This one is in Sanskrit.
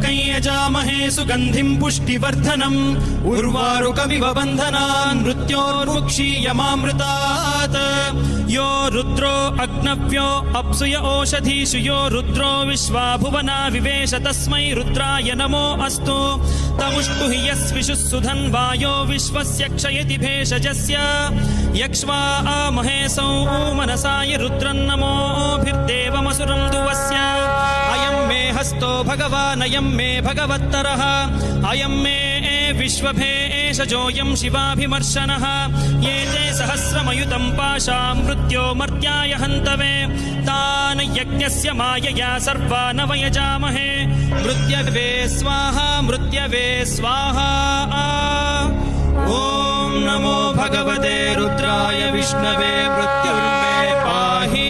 त्र्यम्बकं यजामहे सुगन्धिं पुष्टिवर्धनम् उर्वारुकमिव बन्धनान् मृत्योर्मुक्षीयमामृतात् यो रुद्रो अग्नव्यो अप्सुय ओषधीषु यो रुद्रो विश्वा भुवना विवेश तस्मै रुद्राय नमो अस्तु तमुष्टु हि यस्विषुः सुधन्वायो विश्वस्य क्षयति भेषजस्य यक्ष्वा महेशौ मनसाय रुद्रन्नमोभिर्देवमसुरं दुवस्य अयं मे हस्तो भगवान् अयं मे भगवत्तरः अयं मे विश्वभेषजोऽयं शिवाभिमर्शनः ये ते सहस्रमयुतं पाशां मृत्यो मर्त्याय हन्तवे तान् यज्ञस्य मायया सर्वान् वयजामहे मृत्यवे स्वाहा मृत्यवे स्वाहा ॐ नमो भगवते रुद्राय विष्णवे मृत्युर्मे